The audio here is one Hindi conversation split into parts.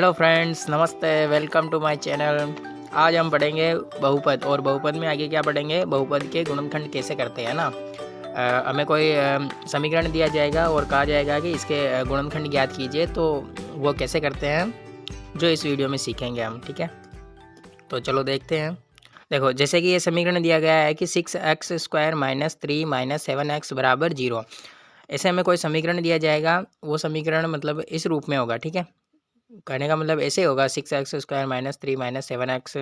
हेलो फ्रेंड्स, नमस्ते, वेलकम टू माय चैनल। आज हम पढ़ेंगे बहुपद, और बहुपद में आगे क्या पढ़ेंगे, बहुपद के गुणनखंड कैसे करते हैं ना। हमें कोई समीकरण दिया जाएगा और कहा जाएगा कि इसके गुणनखंड ज्ञात कीजिए, तो वो कैसे करते हैं जो इस वीडियो में सीखेंगे हम। ठीक है, तो चलो देखते हैं। देखो, जैसे कि ये समीकरण दिया गया है कि 6x² - 3 - 7x = 0। ऐसे हमें कोई समीकरण दिया जाएगा, वो समीकरण मतलब इस रूप में होगा। ठीक है, कहने का मतलब ऐसे होगा 6x² - 3 - 7x,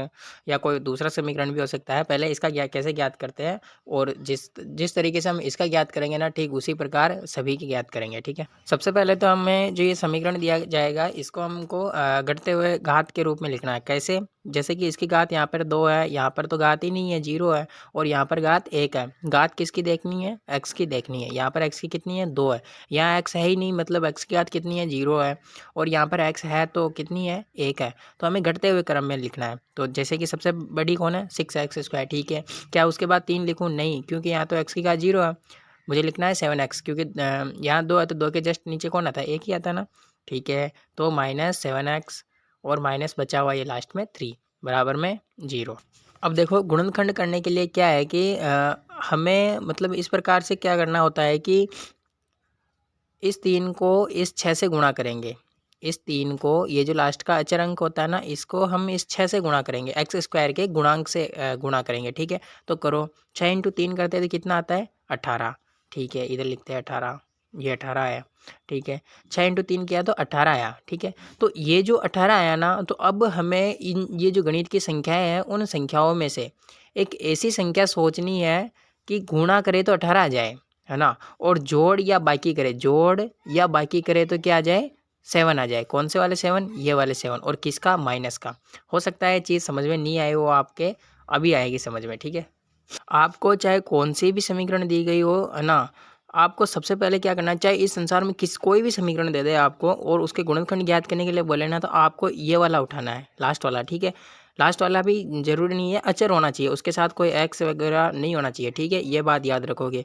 या कोई दूसरा समीकरण भी हो सकता है। पहले इसका कैसे ज्ञात करते हैं, और जिस जिस तरीके से हम इसका ज्ञात करेंगे ना, ठीक उसी प्रकार सभी की ज्ञात करेंगे। ठीक है, सबसे पहले तो हमें जो ये समीकरण दिया जाएगा, इसको हमको घटते हुए घात के रूप में लिखना है। कैसे? जैसे कि इसकी घात यहाँ पर 2 है, यहाँ पर तो घात ही नहीं है, 0 है, और यहाँ पर घात 1 है। घात किसकी देखनी है? x की देखनी है। यहाँ पर x की कितनी है? 2 है। यहाँ x है ही नहीं, मतलब x की घात कितनी है? 0 है, और यहाँ पर x है तो कितनी है? 1 है। तो हमें घटते हुए क्रम में लिखना है। तो जैसे कि सबसे बड़ी कौन है? 6x²। ठीक है, क्या उसके बाद 3 लिखूँ? नहीं, क्योंकि यहाँ तो x की घात 0 है। मुझे लिखना है 7x, क्योंकि यहाँ 2 है तो 2 के जस्ट नीचे कौन आता है? 1 ही आता है ना। ठीक है, तो -7x, और माइनस बचा हुआ ये लास्ट में 3 बराबर में 0। अब देखो, गुणनखंड करने के लिए क्या है कि हमें मतलब इस प्रकार से क्या करना होता है कि इस 3 को इस 6 से गुणा करेंगे। इस 3 को, ये जो लास्ट का अचर अंक होता है ना, इसको हम इस 6 से गुणा करेंगे, x² के गुणांक से गुणा करेंगे। ठीक है, तो करो, 6 × 3 करते हैं तो कितना आता है? 18। ठीक है, इधर लिखते हैं 18, ये 18 है। ठीक है, 6 × 3 किया तो 18 आया। ठीक है, तो ये जो 18 आया ना, तो अब हमें ये जो गणित की संख्याएं हैं, उन संख्याओं में से एक ऐसी संख्या सोचनी है कि गुणा करे तो 18 आ जाए, है ना, और जोड़ या बाकी करे, जोड़ या बाकी करे तो क्या आ जाए? 7 आ जाए। कौन से वाले 7? ये वाले 7। और किसका? माइनस का। हो सकता है चीज़ समझ में नहीं आई हो आपके, अभी आएगी समझ में। ठीक है, आपको चाहे कौन सी भी समीकरण दी गई हो, है ना, आपको सबसे पहले क्या करना है, चाहे इस संसार में कोई भी समीकरण दे दे आपको, और उसके गुणनखंड ज्ञात करने के लिए बोले ना, तो आपको ये वाला उठाना है, लास्ट वाला। ठीक है, लास्ट वाला भी जरूरी नहीं है अचर होना चाहिए, उसके साथ कोई एक्स वगैरह नहीं होना चाहिए। ठीक है, ये बात याद रखोगे।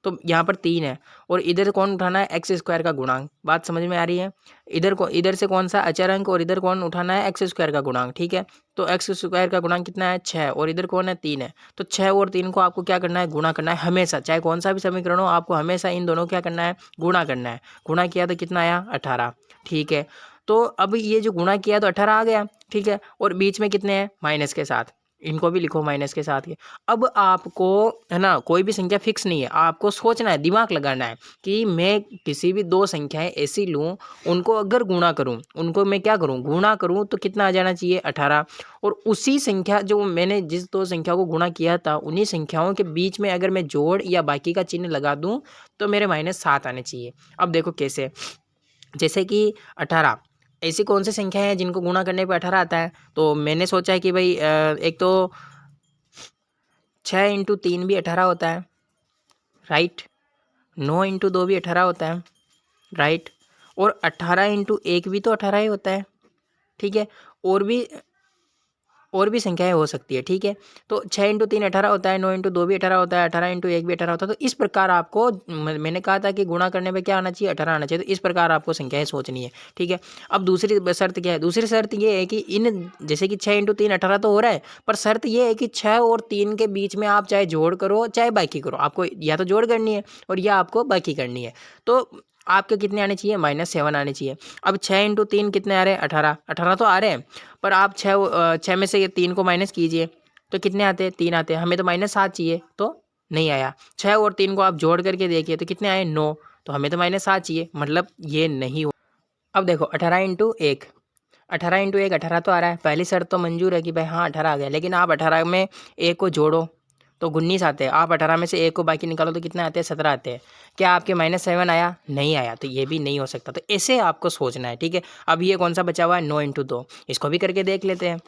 तो यहाँ पर 3 है, और इधर कौन उठाना है? x² का गुणांक। बात समझ में आ रही है? इधर से कौन सा अचर अंक, और इधर कौन उठाना है? x² का गुणांक। ठीक है, तो x² का गुणांक कितना है? 6, और इधर कौन है? 3 है। तो 6 और 3 को आपको क्या करना है? गुणा करना है हमेशा, चाहे कौन सा भी समीकरण हो, आपको हमेशा इन दोनों को क्या करना है? गुणा करना है। गुणा किया तो कितना आया? 18। ठीक है, तो अब ये जो गुणा किया तो 18 आ गया। ठीक है, और बीच में कितने हैं? माइनस के साथ, इनको भी लिखो माइनस के साथ के। अब आपको, है ना, कोई भी संख्या फिक्स नहीं है, आपको सोचना है, दिमाग लगाना है कि मैं किसी भी 2 संख्याएं ऐसी लूं, उनको अगर गुणा करूं, उनको मैं क्या करूं? गुणा करूं, तो कितना आ जाना चाहिए? 18। और उसी संख्या, जो मैंने जिस 2 संख्या को गुणा किया था, उन्हीं संख्याओं के बीच में अगर मैं जोड़ या बाकी का चिन्ह लगा दूं, तो मेरे -7 आने चाहिए। अब देखो कैसे, जैसे कि 18, ऐसी कौन सी संख्या है जिनको गुणा करने पे 18 आता है? तो मैंने सोचा है कि भाई एक तो 6 × 3 भी 18 होता है, राइट। 9 × 2 भी 18 होता है, राइट। और 18 × 1 भी तो 18 ही होता है। ठीक है, और भी संख्याएं हो सकती है। ठीक है, तो 6 × 3 18 होता है, 9 × 2 भी 18 होता है, 18 × 1 भी 18 होता है। तो इस प्रकार आपको, मैंने कहा था कि गुणा करने पे क्या आना चाहिए? 18 आना चाहिए। तो इस प्रकार आपको संख्याएं सोचनी है। ठीक है, अब दूसरी शर्त क्या है? दूसरी शर्त ये है कि इन, जैसे कि 6 × 3 18 तो हो रहा है, पर शर्त ये है कि 6 और 3 के बीच में आप चाहे जोड़ करो चाहे बाकी करो, आपको या तो जोड़ करनी है और या आपको बाकी करनी है। तो आपके कितने आने चाहिए? -7 आने चाहिए। अब 6 × 3 कितने आ रहे हैं? 18। 18 तो आ रहे हैं, पर आप 6 में से ये 3 को माइनस कीजिए, तो कितने आते हैं? 3 आते हैं। हमें तो -7 चाहिए, तो नहीं आया। 6 और 3 को आप जोड़ करके देखिए तो कितने आए? 9। तो हमें तो -7 चाहिए, मतलब ये नहीं हो। अब देखो, 18 × 1, 18 × 1 18 तो आ रहा है। पहली शर्त तो मंजूर है कि भाई हाँ 18 आ गया, लेकिन आप 18 में 1 को जोड़ो तो 19 आते हैं। आप 18 में से 1 को बाकी निकालो तो कितने आते हैं? 17 आते हैं। क्या आपके -7 आया? नहीं आया, तो ये भी नहीं हो सकता। तो ऐसे आपको सोचना है। ठीक है, अब ये कौन सा बचा हुआ है? 9 × 2, इसको भी करके देख लेते हैं।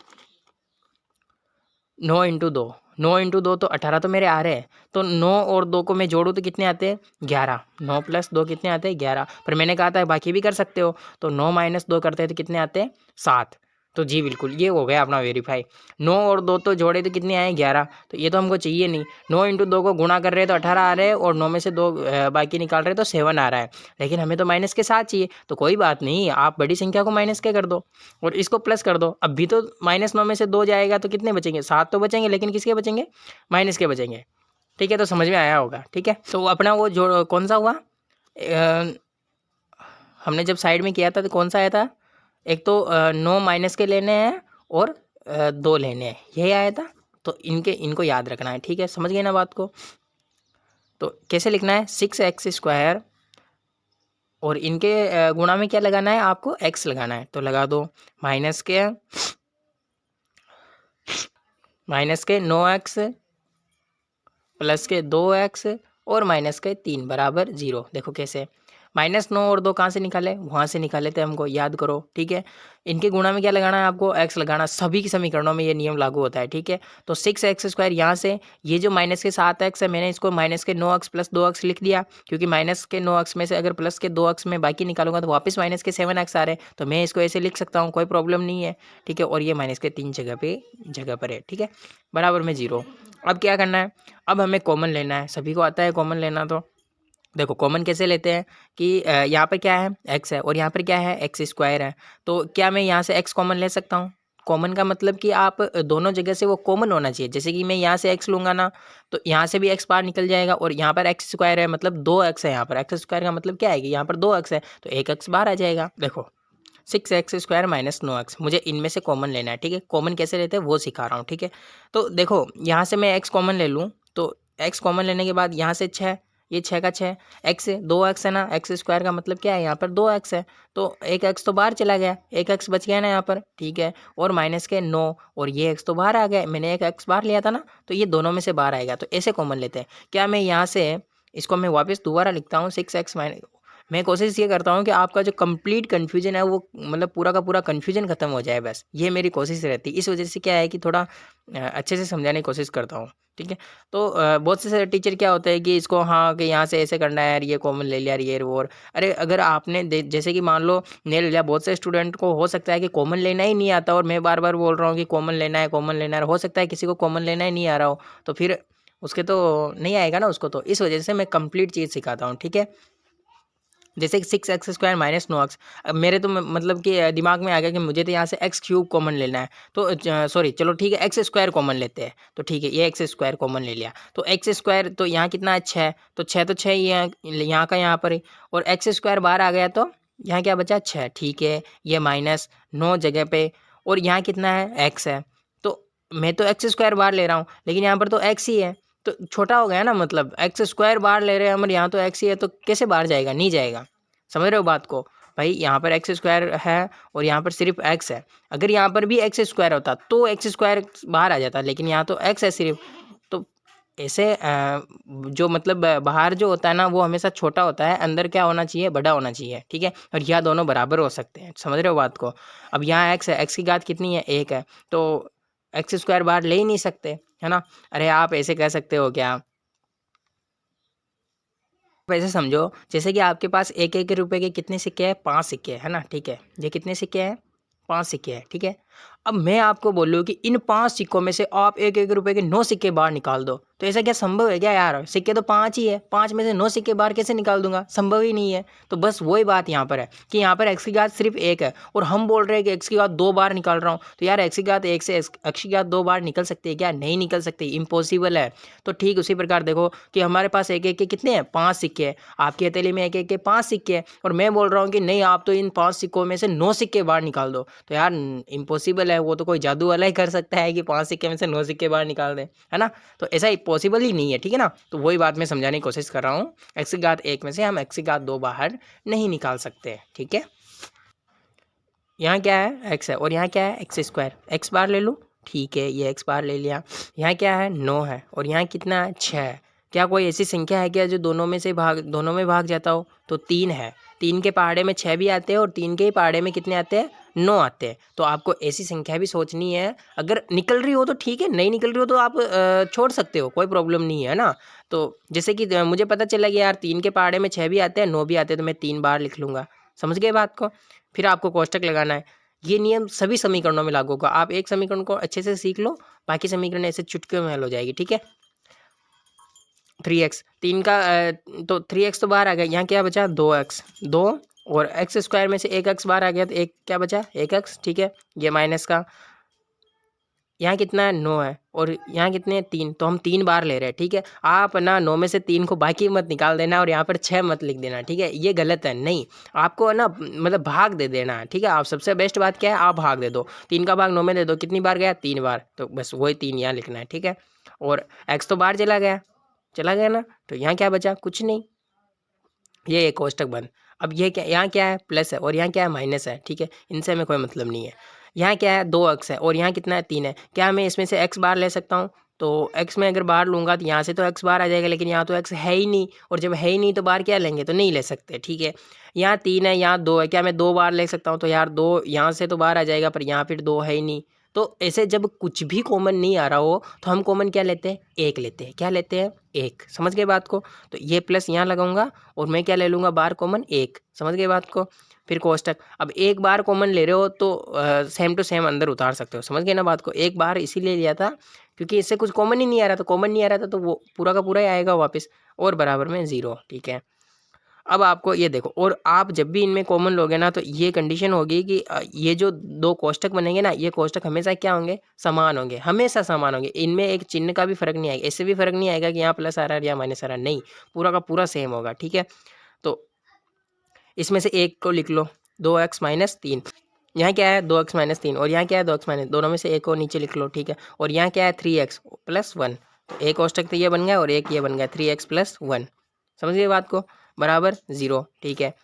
9 × 2, 9 × 2 तो 18 तो मेरे आ रहे हैं, तो 9 और 2 को मैं जोड़ूँ तो कितने आते हैं? 11। 9 + 2 कितने आते हैं? 11। पर मैंने कहा था बाकी भी कर सकते हो, तो 9 - 2 करते हैं तो कितने आते हैं? 7। तो जी बिल्कुल, ये हो गया अपना वेरीफाई। 9 और 2 तो जोड़े तो कितने आए 11, तो ये तो हमको चाहिए नहीं। 9 इंटू 2 को गुणा कर रहे हैं तो 18 आ रहे हैं, और 9 में से 2 बाकी निकाल रहे हैं तो 7 आ रहा है। लेकिन हमें तो माइनस के साथ चाहिए, तो कोई बात नहीं, आप बड़ी संख्या को माइनस के कर दो और इसको प्लस कर दो। अब भी तो -9 में से 2 जाएगा तो कितने बचेंगे, 7 तो बचेंगे, लेकिन किसके बचेंगे, माइनस के बचेंगे। ठीक है, तो समझ में आया होगा। ठीक है, तो अपना वो जो कौन सा हुआ, हमने जब साइड में किया था तो कौन सा आया था, एक तो 9 माइनस के लेने हैं और 2 लेने हैं, यही आया था। तो इनको याद रखना है। ठीक है, समझ गए ना बात को। तो कैसे लिखना है, 6x² और इनके गुणा में क्या लगाना है, आपको x लगाना है। तो लगा दो माइनस के 9x प्लस के 2x और माइनस के 3 बराबर 0। देखो कैसे, -9 और 2 कहाँ से निकाले, वहाँ से निकाले थे, हमको याद करो। ठीक है, इनके गुणा में क्या लगाना है, आपको x लगाना। सभी के समीकरणों में ये नियम लागू होता है। ठीक है, तो 6x² यहाँ से, ये जो माइनस के 7x है, मैंने इसको माइनस के 9x प्लस 2x लिख दिया, क्योंकि माइनस के 9x में से अगर प्लस के 2x में बाकी निकालूंगा तो वापस माइनस के 7x आ रहे हैं, तो मैं इसको ऐसे लिख सकता हूँ, कोई प्रॉब्लम नहीं है। ठीक है, और ये माइनस के 3 जगह पर है। ठीक है, बराबर में 0। अब क्या करना है, अब हमें कॉमन लेना है। सभी को आता है कॉमन लेना। तो देखो कॉमन कैसे लेते हैं कि यहाँ पर क्या है, x है, और यहाँ पर क्या है, x² है। तो क्या मैं यहाँ से x कॉमन ले सकता हूँ। कॉमन का मतलब कि आप दोनों जगह से वो कॉमन होना चाहिए। जैसे कि मैं यहाँ से x लूँगा ना, तो यहाँ से भी x बाहर निकल जाएगा, और यहाँ पर x² है, मतलब 2x है। यहाँ पर x² का मतलब क्या है कि यहाँ पर 2x है, तो एक x बाहर आ जाएगा। देखो 6x² माइनस 9x, मुझे इनमें से कॉमन लेना है। ठीक है, कॉमन कैसे लेते हैं वो सिखा रहा हूँ। ठीक है, तो देखो यहाँ से मैं x कॉमन ले लूँ, तो x कॉमन लेने के बाद यहाँ से 6, ये 6 का 6, x है, 2x है ना, x² का मतलब क्या है, यहाँ पर 2x है, तो एक x तो बाहर चला गया, एक x बच गया ना यहाँ पर। ठीक है, और माइनस के 9 और ये x तो बाहर आ गया, मैंने एक x बाहर लिया था ना, तो ये दोनों में से बाहर आएगा, तो ऐसे कॉमन लेते हैं। क्या मैं यहाँ से इसको मैं वापस दोबारा लिखता हूँ, 6x माइनस, मैं कोशिश ये करता हूँ कि आपका जो कंप्लीट कन्फ्यूजन है वो मतलब पूरा का पूरा कन्फ्यूजन खत्म हो जाए, बस ये मेरी कोशिश रहती है। इस वजह से क्या है कि थोड़ा अच्छे से समझाने की कोशिश करता हूँ। ठीक है, तो बहुत से टीचर क्या होता है कि इसको हाँ कि यहाँ से ऐसे करना है यार, ये कॉमन ले लिया ये वो। अरे अगर आपने जैसे कि मान लो ने लिया, बहुत से स्टूडेंट को हो सकता है कि कॉमन लेना ही नहीं आता, और मैं बार बार बोल रहा हूँ कि कॉमन लेना है, कॉमन लेना है। हो सकता है किसी को कॉमन लेना ही नहीं आ रहा हो, तो फिर उसके तो नहीं आएगा ना उसको। तो इस वजह से मैं कंप्लीट चीज़ सिखाता हूँ। ठीक है, जैसे 6x² माइनस 9x, अब मेरे तो मतलब कि दिमाग में आ गया कि मुझे तो यहाँ से x³ कॉमन लेना है, तो सॉरी चलो ठीक है, x² कॉमन लेते हैं। तो ठीक है, ये x² कॉमन ले लिया, तो x², तो यहाँ कितना है 6, तो 6 तो 6 ही है यहाँ का यहाँ पर ही, और x² बाहर आ गया तो यहाँ क्या बचा 6। ठीक है, ये -9 जगह पे, और यहाँ कितना है x है, तो मैं तो x² बाहर ले रहा हूँ, लेकिन यहाँ पर तो x ही है, तो छोटा हो गया ना, मतलब x² बाहर ले रहे हैं हम, यहाँ तो x ही है, तो कैसे बाहर जाएगा, नहीं जाएगा। समझ रहे हो बात को भाई, यहाँ पर x² है और यहाँ पर सिर्फ x है। अगर यहाँ पर भी x² होता तो x² बाहर आ जाता, लेकिन यहाँ तो x है सिर्फ। तो ऐसे जो मतलब बाहर जो होता है ना वो हमेशा छोटा होता है, अंदर क्या होना चाहिए, बड़ा होना चाहिए। ठीक है, और यह दोनों बराबर हो सकते हैं। समझ रहे हो बात को। अब यहाँ x है, x की घात कितनी है, 1 है, तो x² बाहर ले ही नहीं सकते, है ना। अरे आप ऐसे कह सकते हो क्या, वैसे समझो जैसे कि आपके पास 1-1 रुपए के कितने सिक्के हैं, 5 सिक्के है ना। ठीक है, ये कितने सिक्के हैं, 5 सिक्के हैं। ठीक है, अब मैं आपको बोलूँ कि इन 5 सिक्कों में से आप 1-1 रुपए के 9 सिक्के बाहर निकाल दो, तो ऐसा क्या संभव है क्या यार, सिक्के तो 5 ही है, 5 में से 9 सिक्के बाहर कैसे निकाल दूंगा, संभव ही नहीं है। तो बस वही बात यहाँ पर है कि यहाँ पर x की घात सिर्फ 1 है, और हम बोल रहे हैं कि x की घात 2 बार निकाल रहा हूँ, तो यार x की घात 1 से x की घात 2 बार निकल सकती है क्या, नहीं निकल सकती, इम्पॉसिबल है। तो ठीक उसी प्रकार देखो कि हमारे पास 1-1 के कितने हैं, 5 सिक्के हैं, आपकी हथेली में 1-1 के 5 सिक्के हैं, और मैं बोल रहा हूँ कि नहीं आप तो इन 5 सिक्कों में से 9 सिक्के बाहर निकाल दो, तो यार इम्पॉसिबल है, वो तो कोई जादू वाला ही कर सकता है कि 5 सिक्के में से 9 सिक्के बाहर निकाल दे, है ना। तो ऐसा पॉसिबल ही नहीं है। ठीक है ना, तो वही बात मैं समझाने की कोशिश कर रहा हूँ, x की घात 1 में से हम x की घात 2 बाहर नहीं निकाल सकते। ठीक है, यहाँ क्या है, x है, और यहाँ क्या है, x², x बार ले लूँ। ठीक है, ये x बार ले लिया। यहाँ क्या है, 9 है, और यहाँ कितना है, 6 है। क्या कोई ऐसी संख्या है क्या जो दोनों में भाग जाता हो, तो 3 है। 3 के पहाड़े में 6 भी आते हैं, और 3 के ही पहाड़े में कितने आते हैं, 9 आते हैं। तो आपको ऐसी संख्या भी सोचनी है, अगर निकल रही हो तो ठीक है, नहीं निकल रही हो तो आप छोड़ सकते हो, कोई प्रॉब्लम नहीं है ना। तो जैसे कि मुझे पता चला कि यार 3 के पहाड़े में 6 भी आते हैं, 9 भी आते हैं, तो मैं 3 बार लिख लूँगा। समझ गए बात को। फिर आपको कोष्टक लगाना है, ये नियम सभी समीकरणों में लागू होगा। आप एक समीकरण को अच्छे से सीख लो, बाकी समीकरण ऐसे चुटकियों में हल हो जाएगी। ठीक है, 3x 3 का तो 3x तो बाहर आ गया, यहाँ क्या बचा 2x 2, और एक्स स्क्वायर में से एक एक्स बाहर आ गया तो एक क्या बचा 1x। ठीक है, ये माइनस का यहाँ कितना है 9 है, और यहाँ कितने हैं 3, तो हम 3 बार ले रहे हैं। ठीक है, आप ना 9 में से 3 को बाकी मत निकाल देना और यहाँ पर 6 मत लिख देना। ठीक है, ये गलत है, नहीं, आपको ना मतलब भाग दे देना है। ठीक है, आप सबसे बेस्ट बात क्या है, आप भाग दे दो, 3 का भाग 9 में दे दो, कितनी बार गया 3 बार, तो बस वही 3 यहाँ लिखना है। ठीक है, और एक्स तो बाहर चला गया ना, तो यहाँ क्या बचा, कुछ नहीं, ये एक कोष्टक बंद। अब ये क्या, यहाँ क्या है प्लस है और यहाँ क्या है माइनस है। ठीक है, इनसे हमें कोई मतलब नहीं है। यहाँ क्या है 2x है और यहाँ कितना है 3 है, क्या मैं इसमें से x बार ले सकता हूँ, तो x में अगर बाहर लूँगा तो यहाँ से तो x बाहर आ जाएगा, लेकिन यहाँ तो x है ही नहीं, और जब है ही नहीं तो बाहर क्या लेंगे, तो नहीं ले सकते। ठीक है, यहाँ 3 है, यहाँ 2 है, क्या मैं 2 बार ले सकता हूँ, तो यार 2 यहाँ से तो बाहर आ जाएगा, पर यहाँ फिर 2 है ही नहीं। तो ऐसे जब कुछ भी कॉमन नहीं आ रहा हो तो हम कॉमन क्या लेते हैं, एक लेते हैं। क्या लेते हैं, एक। समझ गए बात को, तो ये प्लस यहाँ लगाऊंगा और मैं क्या ले लूँगा बार कॉमन, एक। समझ गए बात को, फिर कोष्टक। अब एक बार कॉमन ले रहे हो तो सेम टू सेम अंदर उतार सकते हो। समझ गए ना बात को, एक बार इसीलिए लिया था क्योंकि इससे कुछ कॉमन ही नहीं आ रहा था, कॉमन नहीं आ रहा था तो वो पूरा का पूरा ही आएगा वापस, और बराबर में 0। ठीक है, अब आपको ये देखो, और आप जब भी इनमें कॉमन लोगे ना तो ये कंडीशन होगी कि ये जो दो कोष्टक बनेंगे ना, ये कोष्टक हमेशा क्या होंगे, समान होंगे, हमेशा समान होंगे। इनमें एक चिन्ह का भी फर्क नहीं आएगा, इससे भी फर्क नहीं आएगा कि यहाँ प्लस आ रहा है या माइनस आ रहा है, नहीं, पूरा का पूरा सेम होगा। ठीक है, तो इसमें से एक को लिख लो, 2x माइनस 3, यहाँ क्या है 2x माइनस 3, और यहाँ क्या है 2x माइनस, दोनों में से एक को नीचे लिख लो। ठीक है, और यहाँ क्या है 3x प्लस 1, तो एक कोष्टक तो ये बन गया और एक ये बन गया 3x प्लस 1। समझ गए बात को, बराबर 0। ठीक है,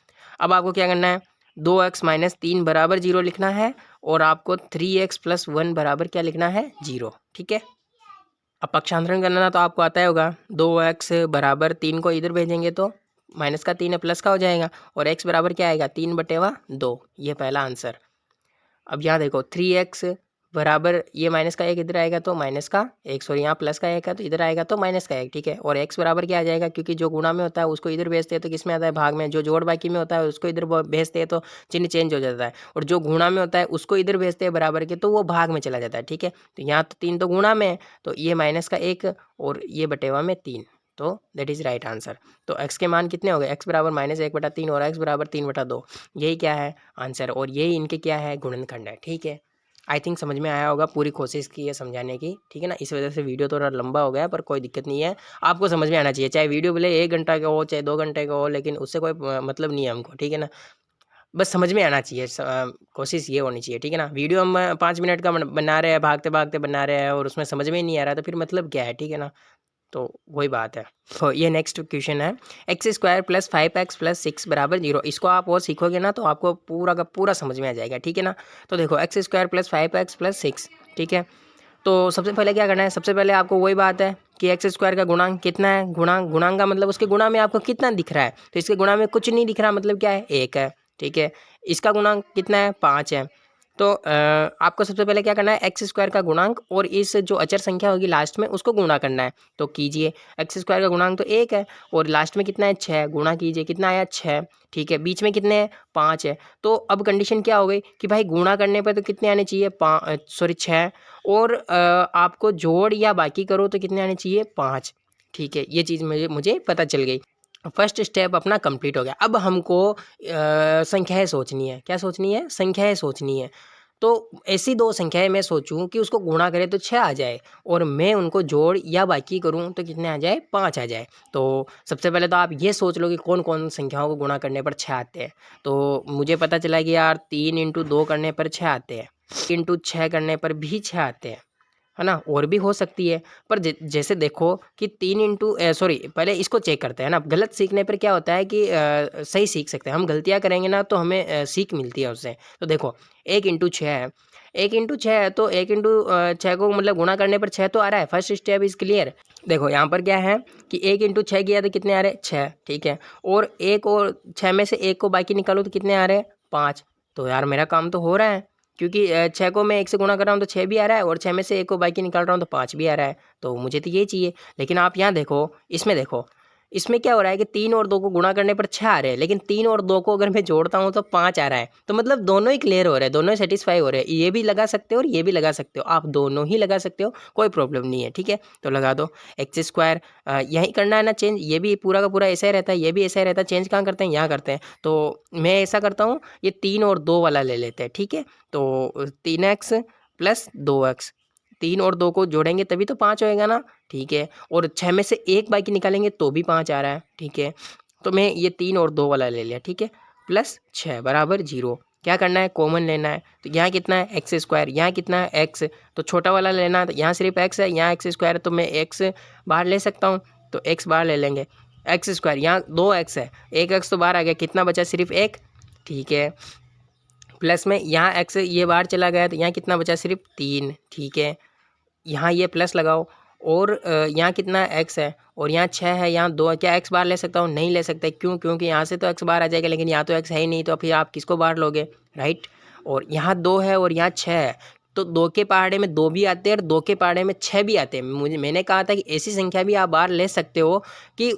अब आपको क्या करना है, 2x माइनस 3 बराबर 0 लिखना है, और आपको 3x प्लस 1 बराबर क्या लिखना है, 0। ठीक है, अब पक्षांतरण करना तो आपको आता ही होगा, 2x बराबर 3 को इधर भेजेंगे तो माइनस का 3 है प्लस का हो जाएगा, और x बराबर क्या आएगा 3/2, ये पहला आंसर। अब यहाँ देखो 3x बराबर ये माइनस का 1 इधर आएगा तो माइनस का 1, सॉरी यहाँ प्लस का 1 है तो इधर आएगा तो माइनस का 1। ठीक है, और x बराबर क्या आ जाएगा, क्योंकि जो गुणा में होता है उसको इधर भेजते हैं तो किस में आता है, भाग में, जो जोड़ बाकी में होता है उसको इधर भेजते हैं तो चिन्ह चेंज हो जाता है, और जो गुणा में होता है उसको इधर भेजते हैं बराबर के तो वो भाग में चला जाता है। ठीक है, तो यहाँ तो 3 तो गुणा में है, तो ये माइनस का 1 और ये बटेवा में 3, तो दैट इज़ राइट आंसर। तो x के मान कितने हो गए, x बराबर -1/3 और x बराबर 3/2, यही क्या है आंसर, और यही इनके क्या है गुणनखंड है। ठीक है, आई थिंक समझ में आया होगा, पूरी कोशिश की है समझाने की। ठीक है ना, इस वजह से वीडियो थोड़ा लंबा हो गया, पर कोई दिक्कत नहीं है, आपको समझ में आना चाहिए, चाहे वीडियो भले 1 घंटा का हो चाहे 2 घंटे का हो, लेकिन उससे कोई मतलब नहीं है हमको। ठीक है ना, बस समझ में आना चाहिए, कोशिश ये होनी चाहिए। ठीक है ना, वीडियो हम 5 मिनट का बना रहे हैं, भागते भागते बना रहे हैं और उसमें समझ में ही नहीं आ रहा तो फिर मतलब क्या है। ठीक है ना, तो वही बात है। तो ये नेक्स्ट क्वेश्चन है, x² प्लस 5x प्लस 6 बराबर 0। इसको आप और सीखोगे ना तो आपको पूरा का पूरा समझ में आ जाएगा। ठीक है ना, तो देखो x² प्लस 5x प्लस 6। ठीक है, तो सबसे पहले क्या करना है, सबसे पहले आपको वही बात है कि x² का गुणांक कितना है, गुणांक का मतलब उसके गुणा में आपको कितना दिख रहा है, तो इसके गुणा में कुछ नहीं दिख रहा, मतलब क्या है 1 है। ठीक है, इसका गुणांक कितना है 5 है, तो आपको सबसे पहले क्या करना है, x² का गुणांक और इस जो अचर संख्या होगी लास्ट में उसको गुणा करना है। तो कीजिए, x² का गुणांक तो 1 है और लास्ट में कितना है 6, गुणा कीजिए, कितना आया 6। ठीक है, बीच में कितने हैं 5 है, तो अब कंडीशन क्या हो गई कि भाई गुणा करने पर तो कितने आने चाहिए 6, और आपको जोड़ या बाकी करो तो कितने आने चाहिए 5। ठीक है, ये चीज़ मुझे पता चल गई, फर्स्ट स्टेप अपना कंप्लीट हो गया। अब हमको संख्याएं सोचनी है, क्या सोचनी है, संख्याएं सोचनी है। तो ऐसी दो संख्याएं मैं सोचूं कि उसको गुणा करें तो 6 आ जाए, और मैं उनको जोड़ या बाकी करूं तो कितने आ जाए 5 आ जाए। तो सबसे पहले तो आप ये सोच लो कि कौन कौन संख्याओं को गुणा करने पर 6 आते हैं। तो मुझे पता चला कि यार 3 × 2 करने पर 6 आते हैं, 6 करने पर भी 6 आते हैं, है ना, और भी हो सकती है, पर जैसे देखो कि 3 पहले इसको चेक करते हैं ना। गलत सीखने पर क्या होता है कि सही सीख सकते हैं, हम गलतियां करेंगे ना तो हमें सीख मिलती है उससे। तो देखो 1 × 6 है, 1 × 6 है, तो 1 × 6 को मतलब गुणा करने पर 6 तो आ रहा है, फर्स्ट स्टेप इज क्लियर। देखो यहाँ पर क्या है कि 1 × 6 किया तो कितने आ रहे हैं 6। ठीक है, और 6 में से 1 को बाकी निकालो तो कितने आ रहे हैं 5। तो यार मेरा काम तो हो रहा है, क्योंकि 6 को मैं 1 से गुणा कर रहा हूँ तो 6 भी आ रहा है, और 6 में से 1 को बाकी निकाल रहा हूँ तो 5 भी आ रहा है, तो मुझे तो ये चाहिए। लेकिन आप यहाँ देखो, इसमें देखो, इसमें क्या हो रहा है कि 3 और 2 को गुणा करने पर 6 आ रहे हैं, लेकिन 3 और 2 को अगर मैं जोड़ता हूँ तो 5 आ रहा है। तो मतलब दोनों ही क्लियर हो रहे हैं, दोनों ही सेटिस्फाई हो रहे हैं। ये भी लगा सकते हो और ये भी लगा सकते हो, आप दोनों ही लगा सकते हो, कोई प्रॉब्लम नहीं है। ठीक है, तो लगा दो एक्स स्क्वायर। यही करना है ना चेंज, ये भी पूरा का पूरा ऐसा ही रहता है, ये भी ऐसा ही रहता है। चेंज कहाँ करते हैं, यहाँ करते हैं। तो मैं ऐसा करता हूँ, ये 3 और 2 वाला ले लेते हैं। ठीक है, तो 3x प्लस 2x, 3 और 2 को जोड़ेंगे तभी तो 5 होएगा ना। ठीक है, और 6 में से एक बाकी निकालेंगे तो भी 5 आ रहा है। ठीक है, तो मैं ये 3 और 2 वाला ले लिया। ठीक है, प्लस 6 बराबर 0। क्या करना है, कॉमन लेना है। तो यहाँ कितना है एक्स स्क्वायर, यहाँ कितना है एक्स, तो छोटा वाला लेना है। तो यहाँ सिर्फ एक्स है, यहाँ एक्स स्क्वायर है, तो मैं एक्स बाहर ले सकता हूँ, तो एक्स बाहर ले लेंगे। एक्स स्क्वायर, यहाँ 2x है, एक एक्स तो बाहर आ गया, कितना बचा, सिर्फ एक। ठीक है, प्लस में यहाँ एक्स ये बाहर चला गया, तो यहाँ कितना बचा, सिर्फ 3। ठीक है, यहाँ ये प्लस लगाओ, और यहाँ कितना एक्स है और यहाँ 6 है, यहाँ 2 है। क्या एक्स बाहर ले सकता हूँ, नहीं ले सकते, क्यों, क्योंकि यहाँ से तो एक्स बाहर आ जाएगा, लेकिन यहाँ तो एक्स है ही नहीं, तो फिर आप किसको बाहर लोगे, राइट। और यहाँ 2 है और यहाँ 6 है, तो 2 के पहाड़े में 2 भी आते हैं और 2 के पहाड़े में 6 भी आते हैं। मैंने कहा था कि ऐसी संख्या भी आप बाहर ले सकते हो कि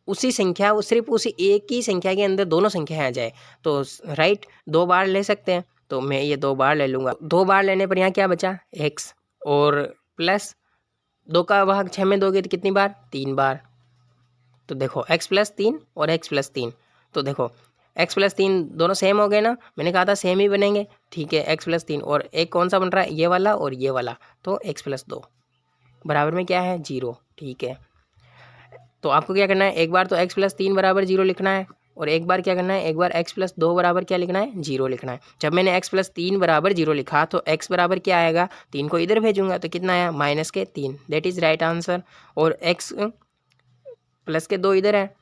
उसी संख्या, वो सिर्फ उसी एक ही संख्या के अंदर दोनों संख्याएं आ जाए, तो राइट 2 बार ले सकते हैं। तो मैं ये 2 बार ले लूँगा। 2 बार लेने पर यहाँ क्या बचा, एक्स, और प्लस 2 का भाग 6 में दोगे तो कितनी बार, 3 बार। तो देखो x प्लस 3 और x प्लस 3, तो देखो x प्लस 3 दोनों सेम हो गए ना, मैंने कहा था सेम ही बनेंगे। ठीक है, x प्लस 3 और एक कौन सा बन रहा है, ये वाला और ये वाला, तो x प्लस 2 बराबर में क्या है, 0। ठीक है, तो आपको क्या करना है, एक बार तो x प्लस 3 बराबर 0 लिखना है, और एक बार क्या करना है, एक बार x प्लस 2 बराबर क्या लिखना है, 0 लिखना है। जब मैंने x प्लस 3 बराबर 0 लिखा तो x बराबर क्या आएगा, 3 को इधर भेजूंगा तो कितना आया, माइनस के 3, दैट इज़ राइट आंसर। और x प्लस के 2 इधर है,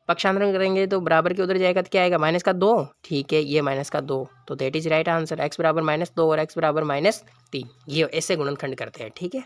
पक्षांतरण करेंगे तो बराबर के उधर जाएगा तो क्या आएगा, माइनस का 2। ठीक है, ये माइनस का 2, तो that is right answer. x बराबर -2 और x बराबर -3, ये ऐसे गुणनखंड करते हैं। ठीक है।